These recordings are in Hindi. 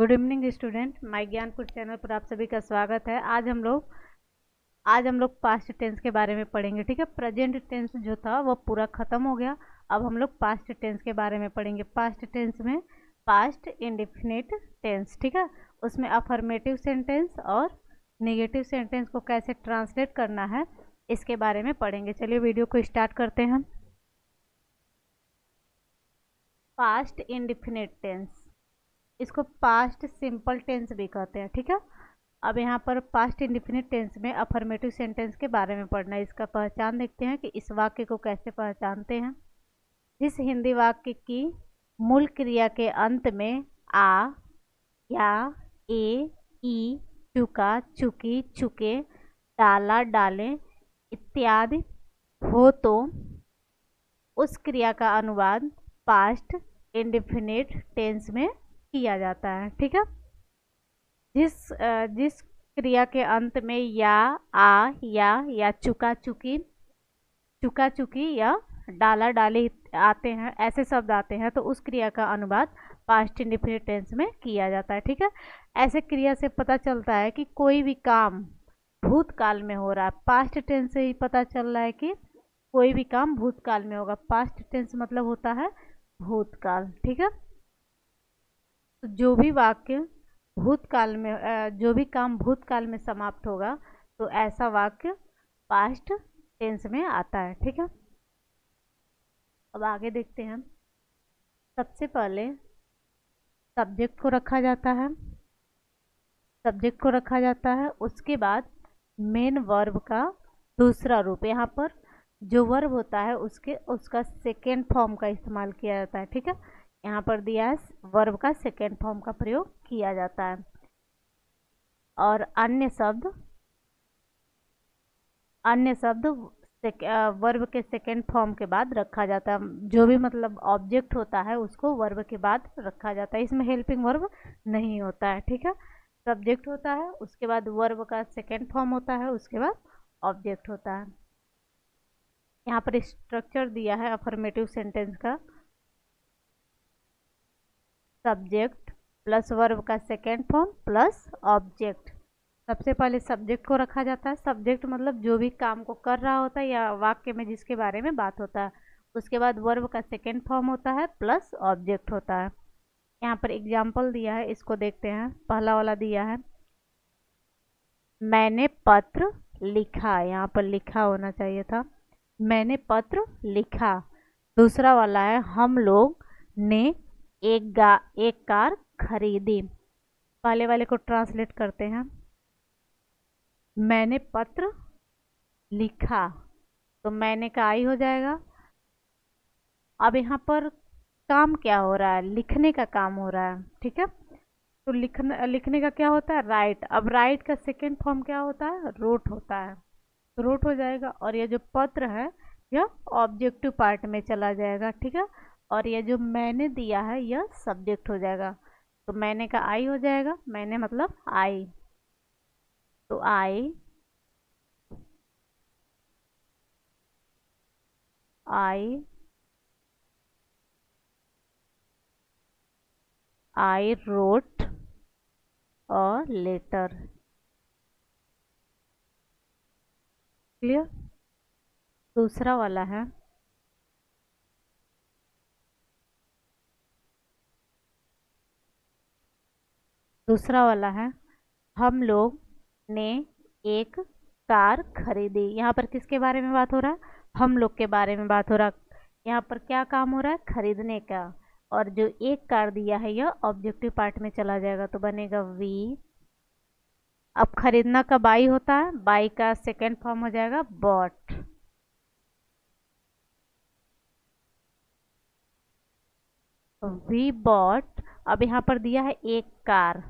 Good evening student, my Gyanpur channel पर आप सभी का स्वागत है। आज हम लोग पास्ट टेंस के बारे में पढ़ेंगे। ठीक है, प्रेजेंट टेंस जो था वो पूरा खत्म हो गया। अब हम लोग पास्ट टेंस के बारे में पढ़ेंगे। पास्ट टेंस में पास्ट इंडेफिनिट टेंस, ठीक है, उसमें अफर्मेटिव सेंटेंस और नेगेटिव सेंटेंस को कैसे ट्रांसलेट करना है इसके बारे में पढ़ेंगे। चलिए वीडियो को स्टार्ट करते हैं। पास्ट इंडेफिनिट टेंस, इसको पास्ट सिंपल टेंस भी कहते हैं। ठीक है, अब यहाँ पर पास्ट इंडेफिनिट टेंस में अफर्मेटिव सेंटेंस के बारे में पढ़ना है। इसका पहचान देखते हैं कि इस वाक्य को कैसे पहचानते हैं। जिस हिंदी वाक्य की मूल क्रिया के अंत में आ, या, ए, ई, चुका, चुकी, चुके, डाला, डाले इत्यादि हो तो उस क्रिया का अनुवाद पास्ट इंडेफिनिट टेंस में किया जाता है। ठीक है, जिस क्रिया के अंत में या, आ, या चुका, चुकी, चुका, चुकी या डाला, डाली आते हैं, ऐसे शब्द आते हैं तो उस क्रिया का अनुवाद पास्ट इंडेफिनिट टेंस में किया जाता है। ठीक है, ऐसे क्रिया से पता चलता है कि कोई भी काम भूतकाल में हो रहा है। पास्ट टेंस से ही पता चल रहा है कि कोई भी काम भूतकाल में होगा। पास्ट टेंस मतलब होता है भूतकाल। ठीक है, तो जो भी वाक्य भूतकाल में जो भी काम भूतकाल में समाप्त होगा तो ऐसा वाक्य पास्ट टेंस में आता है। ठीक है, अब आगे देखते हैं। सबसे पहले सब्जेक्ट को रखा जाता है। सब्जेक्ट को रखा जाता है, उसके बाद मेन वर्ब का दूसरा रूप। यहाँ पर जो वर्ब होता है उसका सेकेंड फॉर्म का इस्तेमाल किया जाता है। ठीक है, यहाँ पर दिया है वर्ब का सेकेंड फॉर्म का प्रयोग किया जाता है। और अन्य शब्द वर्ब के सेकेंड फॉर्म के बाद रखा जाता है। जो भी मतलब ऑब्जेक्ट होता है उसको वर्ब के बाद रखा जाता है। इसमें हेल्पिंग वर्ब नहीं होता है। ठीक है, सब्जेक्ट होता है, उसके बाद वर्ब का सेकेंड फॉर्म होता है, उसके बाद ऑब्जेक्ट होता है। यहाँ पर स्ट्रक्चर दिया है अफर्मेटिव सेंटेंस का। सब्जेक्ट प्लस वर्ब का सेकेंड फॉर्म प्लस ऑब्जेक्ट। सबसे पहले सब्जेक्ट को रखा जाता है। सब्जेक्ट मतलब जो भी काम को कर रहा होता है या वाक्य में जिसके बारे में बात होता है। उसके बाद वर्ब का सेकेंड फॉर्म होता है प्लस ऑब्जेक्ट होता है। यहाँ पर एग्जाम्पल दिया है, इसको देखते हैं। पहला वाला दिया है, मैंने पत्र लिखा। यहाँ पर लिखा होना चाहिए था, मैंने पत्र लिखा। दूसरा वाला है, हम लोग ने एक कार खरीदी। पहले वाले को ट्रांसलेट करते हैं। मैंने पत्र लिखा तो मैंने का आई हो जाएगा। अब यहाँ पर काम क्या हो रहा है, लिखने का काम हो रहा है। ठीक है, तो लिखने का क्या होता है, राइट। अब राइट का सेकेंड फॉर्म क्या होता है, रोट होता है, तो रोट हो जाएगा। और ये जो पत्र है यह ऑब्जेक्टिव पार्ट में चला जाएगा। ठीक है, और ये जो मैंने दिया है यह सब्जेक्ट हो जाएगा। तो मैंने का आई हो जाएगा, मैंने मतलब आई, तो आई रोट और लेटर। क्लियर। दूसरा वाला है, हम लोग ने एक कार खरीदी। यहाँ पर किसके बारे में बात हो रहा है, हम लोग के बारे में बात हो रहा है। यहाँ पर क्या काम हो रहा है, खरीदने का। और जो एक कार दिया है यह ऑब्जेक्टिव पार्ट में चला जाएगा, तो बनेगा वी। अब खरीदना का बाई होता है, बाई का सेकेंड फॉर्म हो जाएगा बॉट। We bought. अब यहाँ पर दिया है एक कार,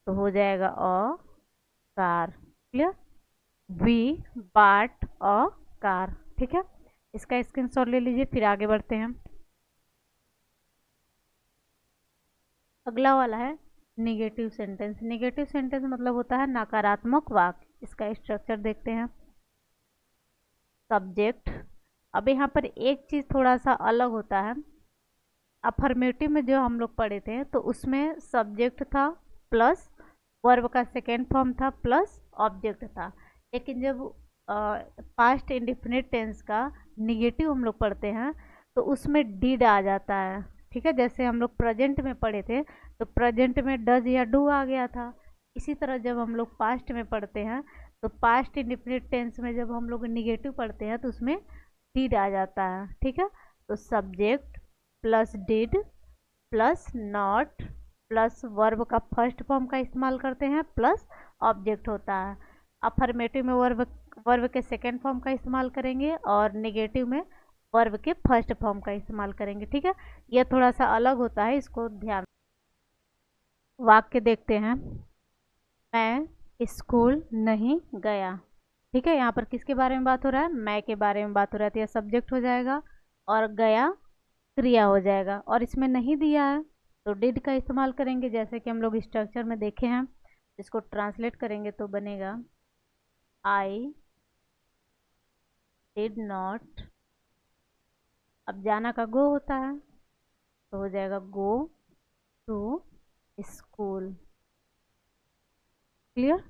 तो हो जाएगा अ कार। क्लियर, वी बाट अ कार। ठीक है, इसका स्क्रीनशॉट ले लीजिए, फिर आगे बढ़ते हैं। अगला वाला है निगेटिव सेंटेंस। निगेटिव सेंटेंस मतलब होता है नकारात्मक वाक्य। इसका स्ट्रक्चर देखते हैं। सब्जेक्ट, अब यहाँ पर एक चीज़ थोड़ा सा अलग होता है। अफर्मेटिव में जो हम लोग पढ़े थे तो उसमें सब्जेक्ट था प्लस वर्ब का सेकेंड फॉर्म था प्लस ऑब्जेक्ट था। लेकिन जब पास्ट इंडिफिनिट टेंस का निगेटिव हम लोग पढ़ते हैं तो उसमें डिड आ जाता है। ठीक है, जैसे हम लोग प्रेजेंट में पढ़े थे तो प्रेजेंट में डज या डू आ गया था। इसी तरह जब हम लोग पास्ट में पढ़ते हैं तो पास्ट इंडिफिनिट टेंस में जब हम लोग निगेटिव पढ़ते हैं तो उसमें डिड आ जाता है। ठीक है, तो subject plus did plus not plus verb का फर्स्ट फॉर्म का इस्तेमाल करते हैं प्लस ऑब्जेक्ट होता है। अफर्मेटिव में वर्ब के सेकेंड फॉर्म का इस्तेमाल करेंगे और नेगेटिव में वर्ब के फर्स्ट फॉर्म का इस्तेमाल करेंगे। ठीक है, यह थोड़ा सा अलग होता है, इसको ध्यान। वाक्य देखते हैं। मैं स्कूल नहीं गया। ठीक है, यहाँ पर किसके बारे में बात हो रहा है? मैं के बारे में बात हो रहा है, तो यह सब्जेक्ट हो जाएगा और गया क्रिया हो जाएगा। और इसमें नहीं दिया है तो डिड का इस्तेमाल करेंगे, जैसे कि हम लोग स्ट्रक्चर में देखे हैं। इसको ट्रांसलेट करेंगे तो बनेगा आई डिड नॉट। अब जाना का गो होता है तो हो जाएगा go to school. Clear?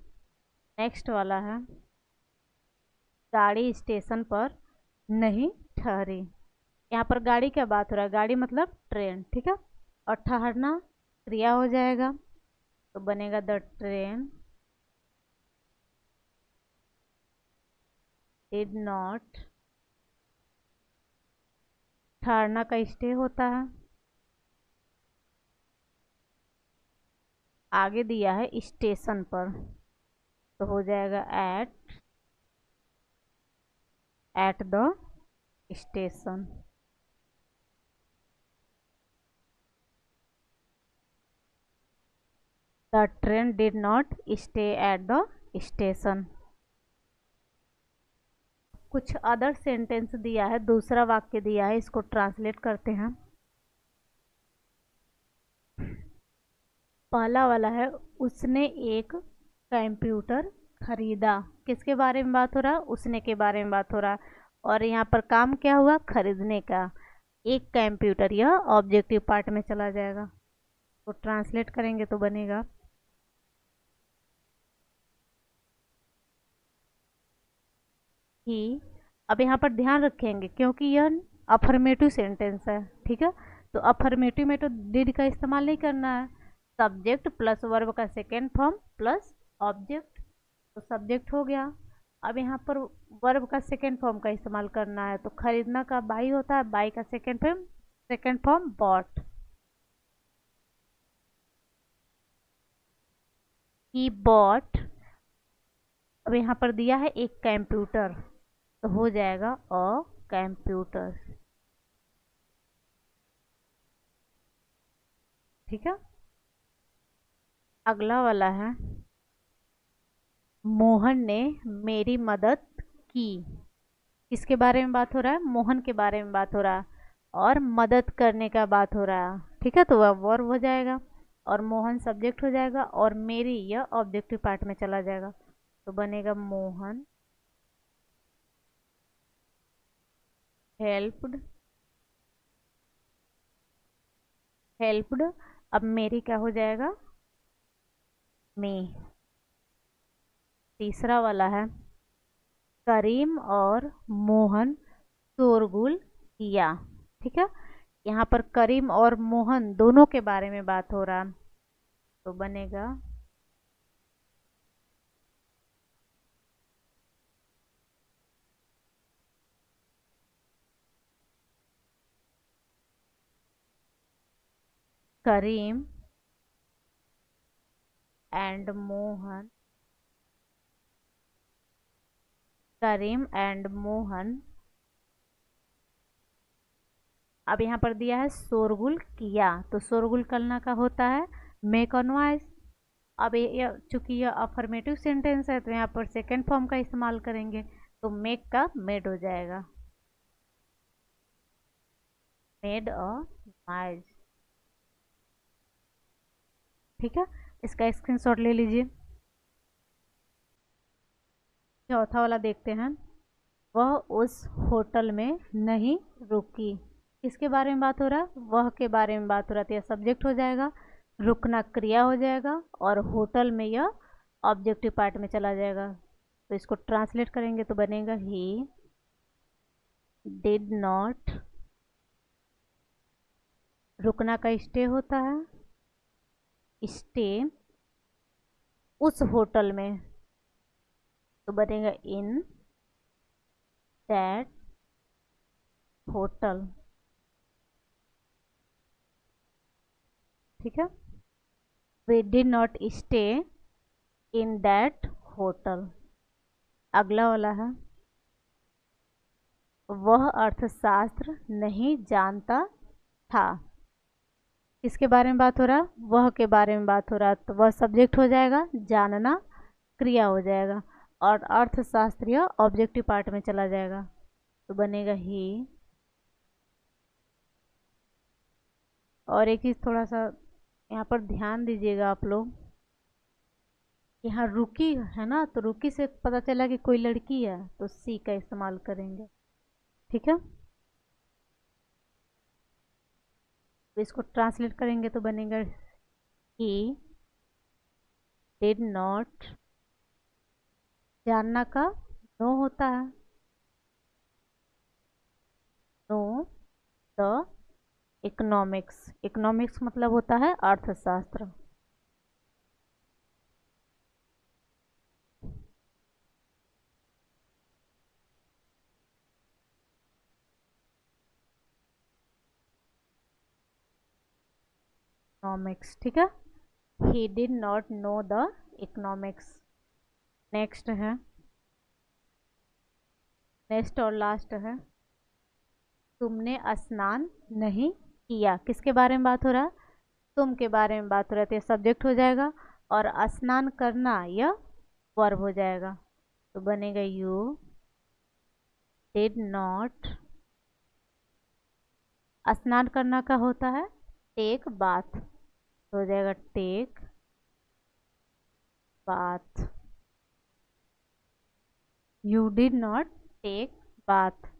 Next वाला है गाड़ी स्टेशन पर नहीं ठहरी। यहाँ पर गाड़ी क्या बात हो रहा है? गाड़ी मतलब ट्रेन। ठीक है, और ठहरना क्रिया हो जाएगा तो बनेगा द ट्रेन डिड नॉट। ठहरना का स्टे होता है, आगे दिया है स्टेशन पर तो हो जाएगा at the station. The train did not stay at the station. कुछ अदर सेंटेंस दिया है, दूसरा वाक्य दिया है, इसको ट्रांसलेट करते हैं। पहला वाला है उसने एक कंप्यूटर खरीदा। किसके बारे में बात हो रहा है? उसने के बारे में बात हो रहा है। और यहाँ पर काम क्या हुआ? खरीदने का। एक कंप्यूटर, यह ऑब्जेक्टिव पार्ट में चला जाएगा तो ट्रांसलेट करेंगे तो बनेगा ही। अब यहाँ पर ध्यान रखेंगे क्योंकि यह अफर्मेटिव सेंटेंस है। ठीक है, तो अफर्मेटिव में तो डिड का इस्तेमाल नहीं करना है। सब्जेक्ट प्लस वर्ब का सेकेंड फॉर्म प्लस ऑब्जेक्ट, तो सब्जेक्ट हो गया। अब यहाँ पर वर्ब का सेकेंड फॉर्म का इस्तेमाल करना है तो खरीदना का बाई होता है, बाई का सेकेंड फॉर्म बॉट। ही बॉट। अब यहाँ पर दिया है एक कंप्यूटर तो हो जाएगा अ कंप्यूटर। ठीक है, अगला वाला है मोहन ने मेरी मदद की। किसके बारे में बात हो रहा है? मोहन के बारे में बात हो रहा है और मदद करने का बात हो रहा है। ठीक है, तो वह वर्ब हो जाएगा और मोहन सब्जेक्ट हो जाएगा और मेरी यह ऑब्जेक्टिव पार्ट में चला जाएगा तो बनेगा मोहन हेल्प्ड। अब मेरी क्या हो जाएगा? मे। तीसरा वाला है करीम और मोहन शोरगुल किया। ठीक है, यहाँ पर करीम और मोहन दोनों के बारे में बात हो रहा है तो बनेगा करीम एंड मोहन। करीम एंड मोहन। अब यहाँ पर दिया है शोरगुल किया तो शोरगुल करना का होता है मेक नॉइज। अब ये चूंकि यह अफर्मेटिव सेंटेंस है तो यहाँ पर सेकेंड फॉर्म का इस्तेमाल करेंगे तो मेक का मेड हो जाएगा, मेड अ नॉइज। ठीक है, इसका स्क्रीनशॉट ले लीजिए। चौथा वाला देखते हैं वह उस होटल में नहीं रुकी। किसके बारे में बात हो रहा है? वह के बारे में बात हो रहा है, तो यह सब्जेक्ट हो जाएगा, रुकना क्रिया हो जाएगा, और होटल में यह ऑब्जेक्टिव पार्ट में चला जाएगा। तो इसको ट्रांसलेट करेंगे तो बनेगा ही डिड नॉट, रुकना का स्टे होता है, स्टे उस होटल में, तो बनेगा इन दैट होटल। ठीक है, we did not stay in that hotel. अगला वाला है, वह अर्थशास्त्र नहीं जानता था। किसके बारे में बात हो रहा है? वह के बारे में बात हो रहा है, तो वह सब्जेक्ट हो जाएगा, जानना क्रिया हो जाएगा, और अर्थशास्त्रीय ऑब्जेक्टिव पार्ट में चला जाएगा, तो बनेगा ही। और एक चीज़ थोड़ा सा यहाँ पर ध्यान दीजिएगा आप लोग, यहाँ रुकी है ना, तो रुकी से पता चला कि कोई लड़की है, तो सी का इस्तेमाल करेंगे। ठीक है, तो इसको ट्रांसलेट करेंगे तो बनेगा ही डिड नॉट, जानना का नो होता है, नो द इकोनॉमिक्स। इकोनॉमिक्स मतलब होता है अर्थशास्त्र। इकोनॉमिक्स, ठीक है, he did not know the economics. Next है, नेक्स्ट और लास्ट है, तुमने स्नान नहीं किया। किसके बारे में बात हो रहा है? तुम के बारे में बात हो रहा है, तो ये सब्जेक्ट हो जाएगा, और स्नान करना यह वर्ब हो जाएगा, तो बनेगा यू डिड नॉट, स्नान करना का होता है टेक बाथ, तो हो जाएगा take bath, you did not take bath.